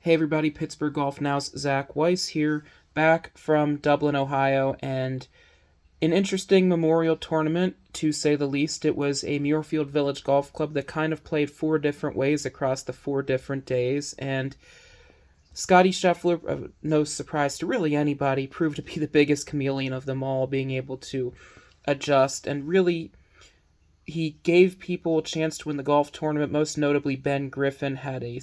Hey everybody, Pittsburgh Golf Now's Zach Weiss here, back from Dublin, Ohio, and an interesting memorial tournament, to say the least. It was a Muirfield Village Golf Club that kind of played four different ways across the 4 different days, and Scotty Scheffler, no surprise to really anybody, proved to be the biggest chameleon of them all, being able to adjust, and really he gave people a chance to win the golf tournament. Most notably, Ben Griffin had a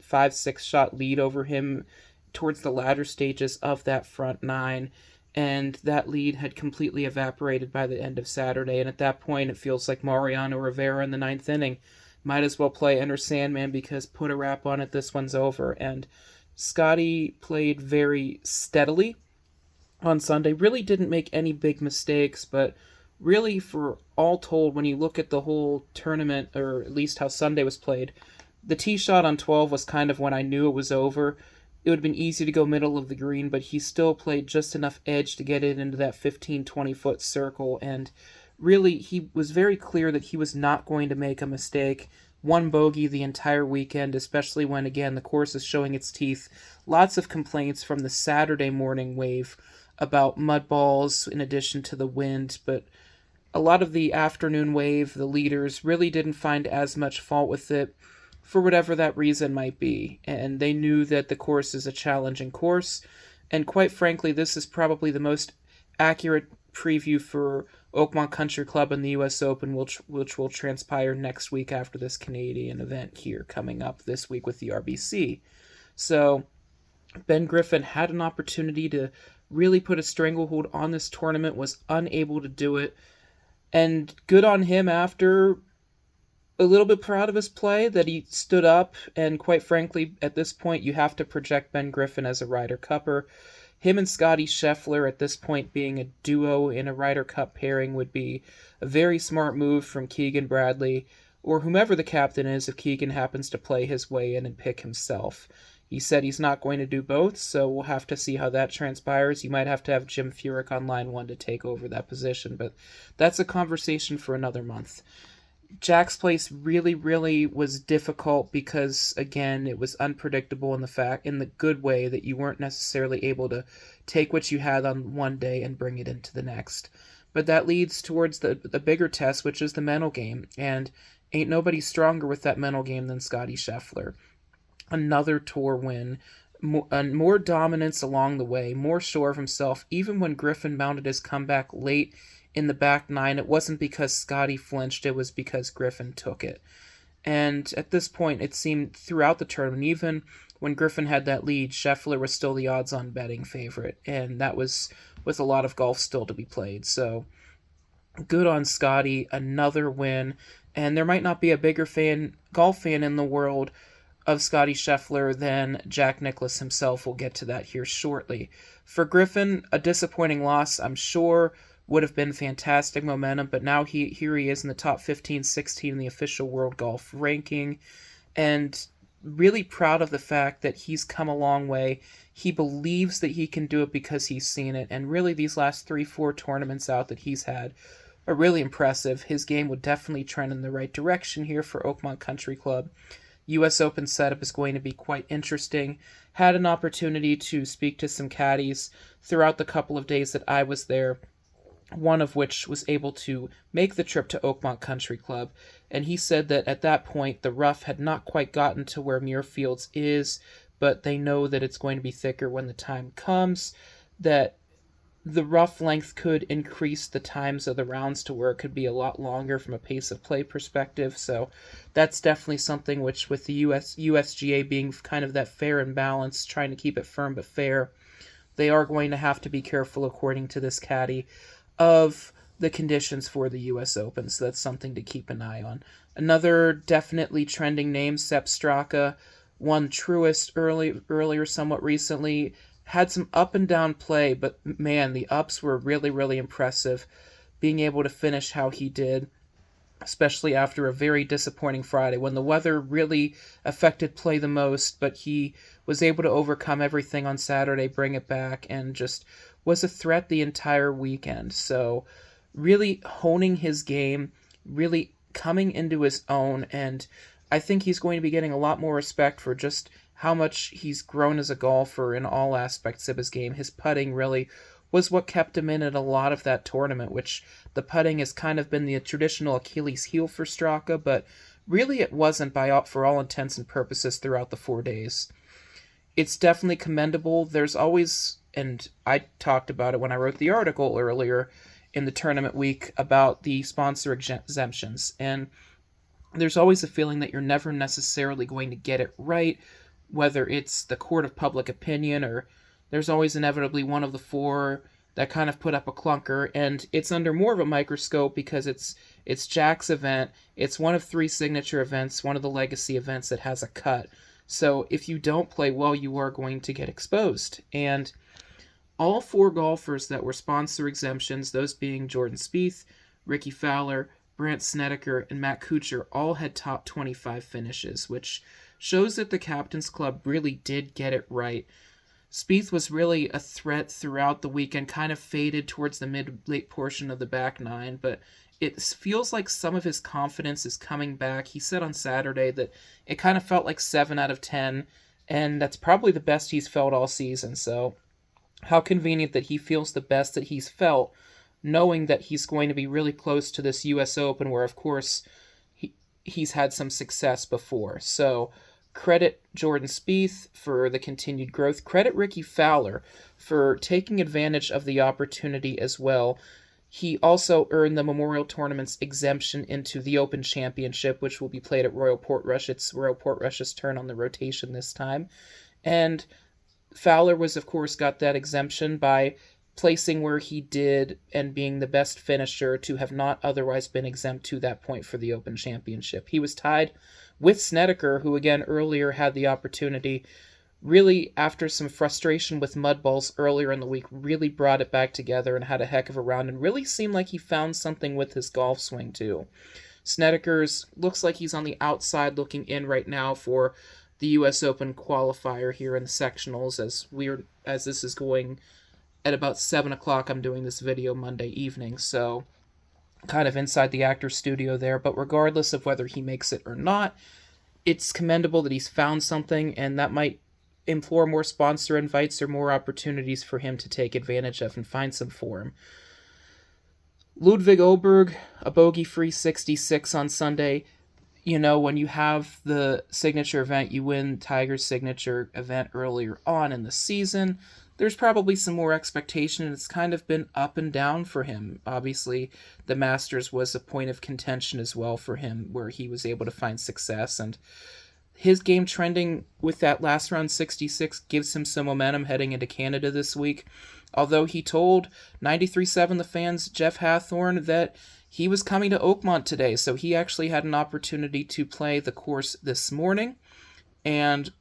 5-6 shot lead over him towards the latter stages of that front nine, and that lead had completely evaporated by the end of Saturday. And at that point, it feels like Mariano Rivera in the ninth inning might as well play Enter Sandman, because put a wrap on it, this one's over. And Scotty played very steadily on Sunday, really didn't make any big mistakes, but really, for all told, when you look at the whole tournament, or at least how Sunday was played, the tee shot on 12 was kind of when I knew it was over. It would have been easy to go middle of the green, but he still played just enough edge to get it into that 15-20 foot circle, and really, he was very clear that he was not going to make a mistake. One bogey the entire weekend, especially when, again, the course is showing its teeth. Lots of complaints from the Saturday morning wave about mud balls in addition to the wind, but a lot of the afternoon wave, the leaders, really didn't find as much fault with it, for whatever that reason might be. And they knew that the course is a challenging course, and quite frankly, this is probably the most accurate preview for Oakmont Country Club and the U.S. Open, which will transpire next week after this Canadian event here coming up this week with the RBC. So Ben Griffin had an opportunity to really put a stranglehold on this tournament, was unable to do it, and good on him after. A little bit proud of his play, that he stood up, and quite frankly, at this point, you have to project Ben Griffin as a Ryder Cupper. Him and Scotty Scheffler at this point being a duo in a Ryder Cup pairing would be a very smart move from Keegan Bradley, or whomever the captain is, if Keegan happens to play his way in and pick himself. He said he's not going to do both, so we'll have to see how that transpires. You might have to have Jim Furyk on line one to take over that position, but that's a conversation for another month. Jack's place really, really was difficult because, again, it was unpredictable in the good way that you weren't necessarily able to take what you had on one day and bring it into the next. But that leads towards the bigger test, which is the mental game, and ain't nobody stronger with that mental game than Scotty Scheffler. Another tour win, more dominance along the way, more sure of himself. Even when Griffin mounted his comeback late in the back nine, it wasn't because Scotty flinched, it was because Griffin took it. And at this point, it seemed throughout the tournament, even when Griffin had that lead, Scheffler was still the odds-on betting favorite, and that was with a lot of golf still to be played. So good on Scotty, another win, and there might not be a bigger golf fan in the world of Scotty Scheffler than Jack Nicklaus himself. We'll get to that here shortly. For Griffin, a disappointing loss, I'm sure, would have been fantastic momentum, but now here he is in the top 15, 16 in the official world golf ranking, and really proud of the fact that he's come a long way. He believes that he can do it because he's seen it, and really these last 3-4 tournaments out that he's had are really impressive. His game would definitely trend in the right direction here for Oakmont Country Club. U.S. Open setup is going to be quite interesting. Had an opportunity to speak to some caddies throughout the couple of days that I was there, one of which was able to make the trip to Oakmont Country Club, and he said that at that point the rough had not quite gotten to where Muirfields is, but they know that it's going to be thicker when the time comes, that the rough length could increase the times of the rounds to where it could be a lot longer from a pace of play perspective. So that's definitely something which, with the USGA being kind of that fair and balanced, trying to keep it firm but fair, they are going to have to be careful, according to this caddy, of the conditions for the U.S. Open, so that's something to keep an eye on. Another definitely trending name, Sepp Straka, won Truist earlier somewhat recently, had some up and down play, but man, the ups were really, really impressive, being able to finish how he did, especially after a very disappointing Friday when the weather really affected play the most, but he was able to overcome everything on Saturday, bring it back, and just was a threat the entire weekend. So really honing his game, really coming into his own, and I think he's going to be getting a lot more respect for just how much he's grown as a golfer in all aspects of his game. His putting really was what kept him in at a lot of that tournament, which the putting has kind of been the traditional Achilles heel for Straka, but really it wasn't for all intents and purposes throughout the 4 days. It's definitely commendable. There's always, and I talked about it when I wrote the article earlier in the tournament week about the sponsor exemptions, and there's always a feeling that you're never necessarily going to get it right, whether it's the court of public opinion or there's always inevitably one of the four that kind of put up a clunker, and it's under more of a microscope because it's Jack's event. It's one of three signature events, one of the legacy events that has a cut. So if you don't play well, you are going to get exposed. And all four golfers that were sponsor exemptions, those being Jordan Spieth, Rickie Fowler, Brandt Snedeker, and Matt Kuchar, all had top 25 finishes, which shows that the Captain's Club really did get it right. Spieth was really a threat throughout the weekend, kind of faded towards the mid-late portion of the back nine, but it feels like some of his confidence is coming back. He said on Saturday that it kind of felt like 7 out of 10, and that's probably the best he's felt all season, so how convenient that he feels the best that he's felt, knowing that he's going to be really close to this U.S. Open, where, of course, he's had some success before. So credit Jordan Spieth for the continued growth. Credit Rickie Fowler for taking advantage of the opportunity as well. He also earned the Memorial Tournament's exemption into the Open Championship, which will be played at Royal Portrush. It's Royal Portrush's turn on the rotation this time. And Fowler was, of course, got that exemption by placing where he did and being the best finisher to have not otherwise been exempt to that point for the Open Championship. He was tied with Snedeker, who again earlier had the opportunity, really after some frustration with mud balls earlier in the week, really brought it back together and had a heck of a round and really seemed like he found something with his golf swing too. Snedeker's looks like he's on the outside looking in right now for the U.S. Open qualifier here in the sectionals, as this is going at about 7 o'clock. I'm doing this video Monday evening, so kind of inside the actor's studio there, but regardless of whether he makes it or not, it's commendable that he's found something, and that might implore more sponsor invites or more opportunities for him to take advantage of and find some form. Ludwig Åberg, a bogey-free 66 on Sunday. You know, when you have the signature event, you win Tiger's signature event earlier on in the season, there's probably some more expectation, and it's kind of been up and down for him. Obviously, the Masters was a point of contention as well for him, where he was able to find success, and his game trending with that last round 66 gives him some momentum heading into Canada this week. Although he told 93.7 The Fan's Jeff Hathorn that he was coming to Oakmont today, so he actually had an opportunity to play the course this morning. And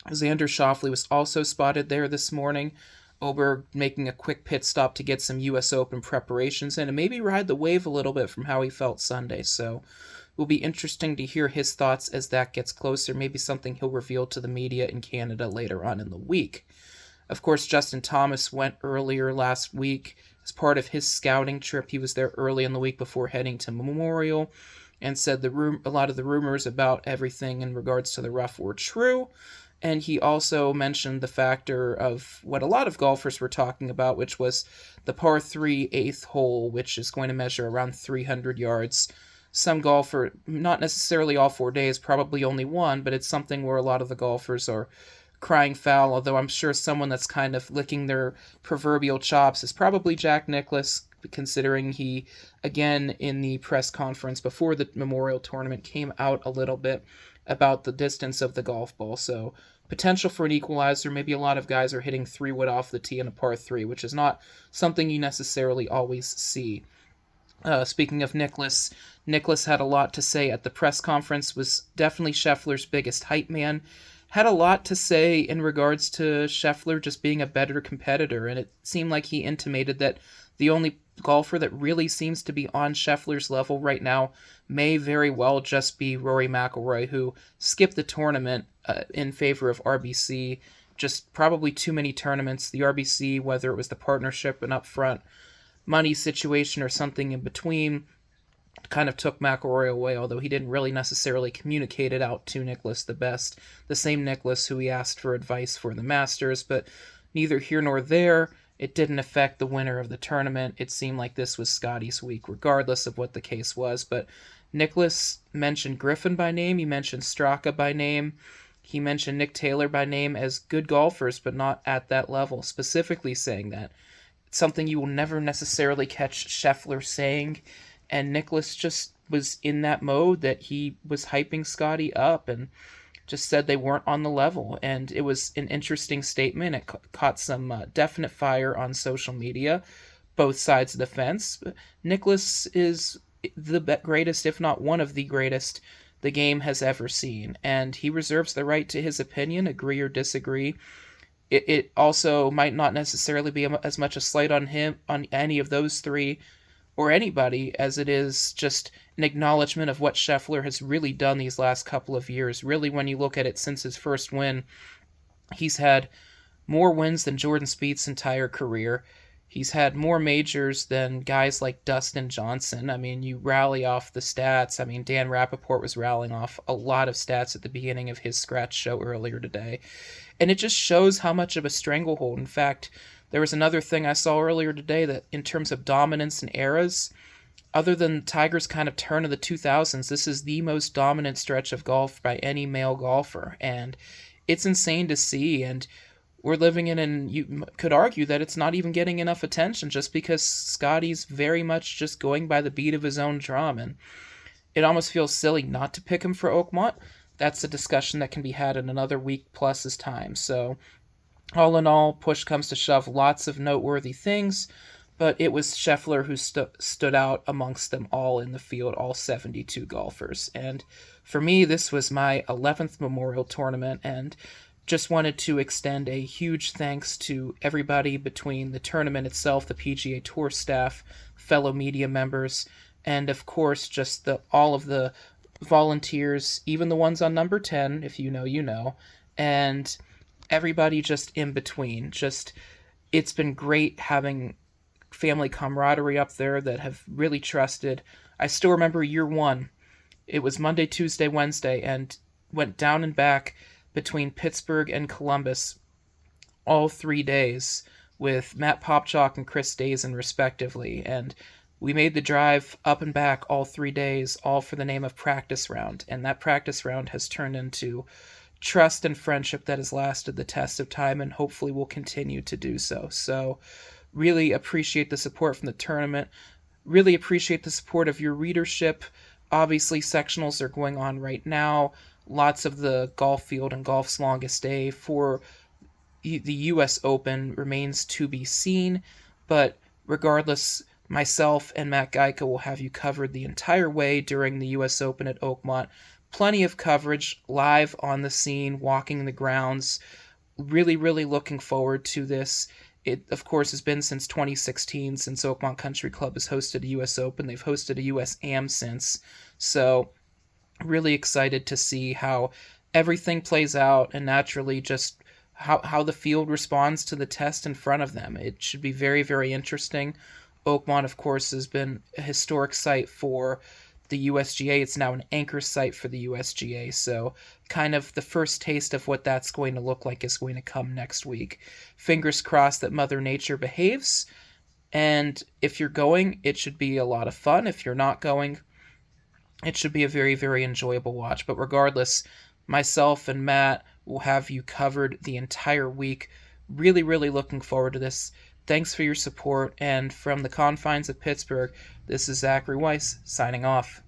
Xander Schauffele was also spotted there this morning. Åberg making a quick pit stop to get some U.S. Open preparations in and maybe ride the wave a little bit from how he felt Sunday. So it will be interesting to hear his thoughts as that gets closer, maybe something he'll reveal to the media in Canada later on in the week. Of course, Justin Thomas went earlier last week as part of his scouting trip. He was there early in the week before heading to Memorial and said a lot of the rumors about everything in regards to the rough were true. And he also mentioned the factor of what a lot of golfers were talking about, which was the par 3 8th hole, which is going to measure around 300 yards. Some golfer, not necessarily all 4 days, probably only one, but it's something where a lot of the golfers are crying foul, although I'm sure someone that's kind of licking their proverbial chops is probably Jack Nicklaus, considering he, again, in the press conference before the Memorial Tournament, came out a little bit about the distance of the golf ball. So potential for an equalizer. Maybe a lot of guys are hitting 3-wood off the tee in a par 3, which is not something you necessarily always see. Speaking of Nicklaus had a lot to say at the press conference, was definitely Scheffler's biggest hype man. Had a lot to say in regards to Scheffler just being a better competitor, and it seemed like he intimated that the only golfer that really seems to be on Scheffler's level right now may very well just be Rory McIlroy, who skipped the tournament in favor of RBC. Just probably too many tournaments. The RBC, whether it was the partnership and upfront money situation or something in between, kind of took McIlroy away, although he didn't really necessarily communicate it out to Nicklaus the best. The same Nicklaus who he asked for advice for the Masters, but neither here nor there. It didn't affect the winner of the tournament. It seemed like this was Scotty's week, regardless of what the case was. But Nicklaus mentioned Griffin by name. He mentioned Straka by name. He mentioned Nick Taylor by name as good golfers, but not at that level, specifically saying that. It's something you will never necessarily catch Scheffler saying, and Nicklaus just was in that mode that he was hyping Scotty up and just said they weren't on the level. And it was an interesting statement. It caught some definite fire on social media, both sides of the fence. Nicklaus is the greatest, if not one of the greatest, the game has ever seen, and he reserves the right to his opinion, agree or disagree. It also might not necessarily be as much a slight on him, on any of those three, or anybody, as it is just an acknowledgement of what Scheffler has really done these last couple of years. Really, when you look at it since his first win, he's had more wins than Jordan Spieth's entire career. He's had more majors than guys like Dustin Johnson. I mean, you rally off the stats. I mean, Dan Rappaport was rallying off a lot of stats at the beginning of his scratch show earlier today. And it just shows how much of a stranglehold. In fact, there was another thing I saw earlier today that in terms of dominance and eras, other than Tiger's kind of turn of the 2000s, this is the most dominant stretch of golf by any male golfer. And it's insane to see. And we're living in, and you could argue that it's not even getting enough attention just because Scotty's very much just going by the beat of his own drum. And it almost feels silly not to pick him for Oakmont. That's a discussion that can be had in another week plus's time. So all in all, push comes to shove, lots of noteworthy things, but it was Scheffler who stood out amongst them all in the field, all 72 golfers. And for me, this was my 11th Memorial Tournament, and just wanted to extend a huge thanks to everybody between the tournament itself, the PGA Tour staff, fellow media members, and of course just all of the volunteers, even the ones on number 10, if you know, you know, and everybody just in between. Just, it's been great having family camaraderie up there that have really trusted. I still remember year one. It was Monday, Tuesday, Wednesday, and went down and back between Pittsburgh and Columbus all 3 days with Matt Popchalk and Chris Dazen respectively, and we made the drive up and back all 3 days, all for the name of practice round, and that practice round has turned into trust and friendship that has lasted the test of time and hopefully will continue to do so. So really appreciate the support from the tournament, really appreciate the support of your readership. Obviously sectionals are going on right now. Lots of the golf field and golf's longest day for the U.S. Open remains to be seen, but regardless, myself and Matt Geica will have you covered the entire way during the U.S. Open at Oakmont. Plenty of coverage, live on the scene, walking the grounds. Really, really looking forward to this. It, of course, has been since 2016, since Oakmont Country Club has hosted a U.S. Open. They've hosted a U.S. Am since, so really excited to see how everything plays out and naturally just how the field responds to the test in front of them. It should be very, very interesting. Oakmont, of course, has been a historic site for the USGA. It's now an anchor site for the USGA, so kind of the first taste of what that's going to look like is going to come next week. Fingers crossed that Mother Nature behaves, and if you're going, it should be a lot of fun. If you're not going, it should be a very, very enjoyable watch. But regardless, myself and Matt will have you covered the entire week. Really, really looking forward to this. Thanks for your support, and from the confines of Pittsburgh, this is Zachary Weiss signing off.